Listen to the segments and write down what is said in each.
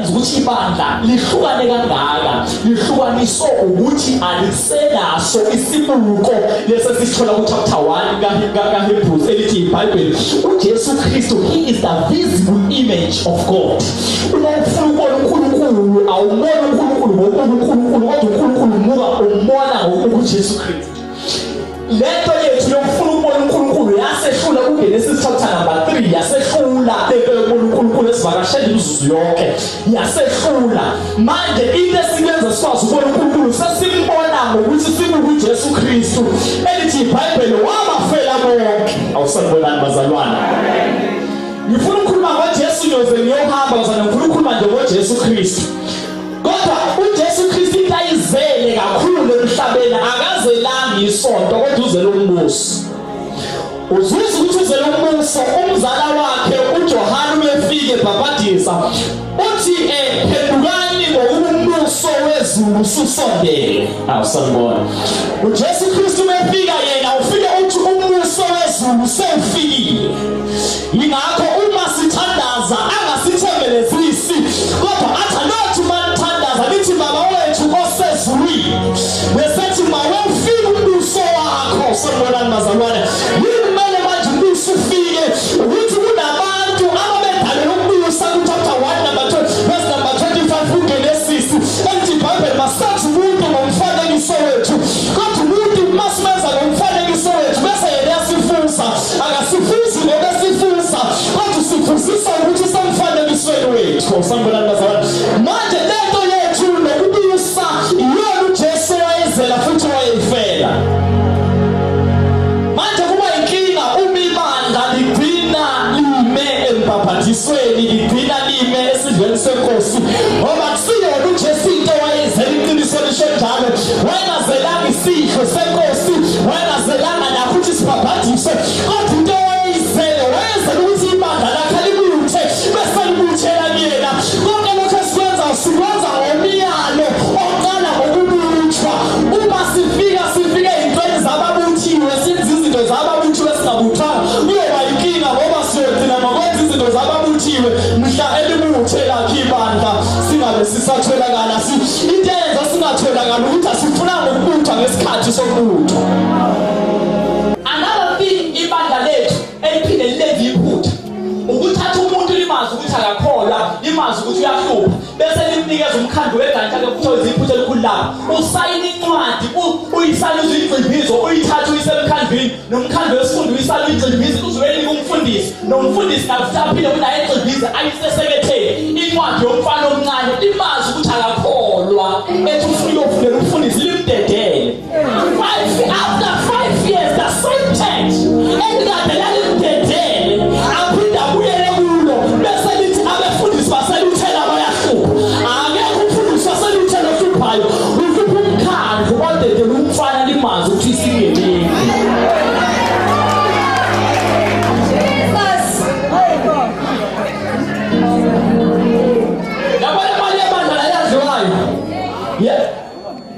eyenza ukuthi ibandla lihlukane kangaka lihlukaniswa ukuthi alisenaso isibuko lesi sithola ku chapter 1 kaHebrews elithi iBhayibheli uJesu Kristu he is the visible image of God. Uma ufuna ukubona uNkulunkulu awubona uNkulunkulu ngokuNkulunkulu kodwa uNkulunkulu muka umbona ngokuJesu Kristu. Lento yethu yokufuna ukubona uNkulunkulu yasehlula kuGenesis chapter number 3 yasehlula lento yokubona uNkulunkulu esivakashela imizuzu yonke yasehlula manje into esiyenza sikwazi ukubona uNkulunkulu sesimbona ngokuthi sibukuJesu Kristu elithi iBhayibheli wabafela bonke awusanibonani bazalwana. Ngifuna ukukhuluma ngoJesu nyoze ngiyohamba uzana ngifuna ukukhuluma nje ngoJesu Kristu. Kodwa uJesu Kristu ayizele kakhulu emhlabeni akazelanga isonto kodwa uzele umbuso. Uzwisa ukuthi uzele umbuso umzala wakhe uJohane umefike ebhabhadisa uthi phendukani ngokuba umbuso wezulu susondele. Awusanibona. uJesu Kristu umefika yena ufike uthi umbuso wezulu sewufikile. Yingakho uma sithandaza angasithembelezisi kodwa athi not manithandaza lithi baba wethu osezulwini besethi mawufike umbuso wakho. Sanibonani bazalwane yimele manje umbuso ufike ukuthi kunabantu ababedalelwe umbuso ku chapter 1 number 2 verse number 25 uGenesis ethi iBhayibheli masathi umuntu ngomfanekiso wethu kodwa umuntu masimenza ngomfanekiso wethu bese yena yasifusa akasifusi ngokesifusa kodwa sifusisa ukuthi samfanekisweni wethu. Sanibonani bazalwane manje lento yethu nokubusa iyona uJesu wayezela futhi wayefela. Manje kuba inkinga uma ibandla ligcina lime embhabhatisweni ligcina lime esidlweni senkosi ngoba kusiyona uJesu into wayezela iqiniso lishenjalo wayengazelanga isihlo senkosi wayengazelanga nakuthi sibhabhadiswe kodwa into wayezela ukuthi ibandla lakhe libuthe bese libuthela yena konke lokho esikwenza sikwenza ngomiyalo oqala ngokubutshwa uma sifika ezintweni zababuthiwe senze izinto zababuthiwe singabuthanga kuyoba inkinga ngoba siyogcina ngokwenza izinto zababuthiwe mhla elibuthe lakhe ibandla singabe sisatholakala into eyenza singatholakala ukuthi asifuna ukubutha ngesikhathi sokubuthwa. Another thing ibandla lethu eliphinde lilenze iphutha ukuthatha umuntu limazi ukuthi akakholwa limazi ukuthi uyahlupha bese limnikeza umkhandlo wegantsha ke futhi iziphutha elikhulu lapha usayina incwadi uyisala izigcibizo uyithatha uyisemkhandlweni nomkhandlo wesifundo uyisala izigcibizo uzowenika umfundisi nomfundisi nakusaphile ukuthi ayegcibize ayisesekethele incwadi yomfana omncane limazi ukuthi akakholwa ethi ufuna ukufundela umfundisi limdedele after 5 years the same text engikade lalimdedele aphinda abuyele kulo bese lithi abefundisi baseluthela bayahlupha akekho umfundisi waseluthela ohluphayo uhlupha umkhandlo odedele umfana limazi ukuthi isingeleni.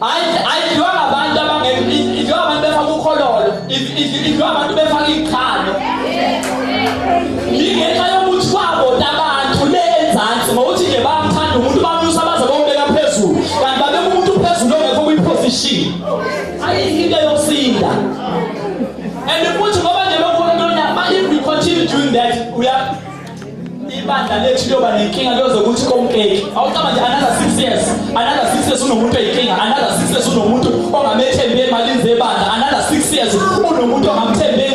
Ayidliwa abantu idliwa abantu befaka ukhololo idliwa abantu befaka iqhalo ingenxa yokuthi kwabona abantu le enzansi ngokuthi nje bayamthanda umuntu bamnyusa baze bombeka phezulu kanti babeka umuntu phezulu ongekho kwiposition ayinto yokusinda and futhi ngoba nje bekubona if we continue doing that ibandla lethu liyoba nenkinga lozokuthi komkeke awucaba nje another 6 years unomuntu oyinkinga another 6 years unomuntu ongamethembe emalini zebandla another 6 years unomuntu ongamthembe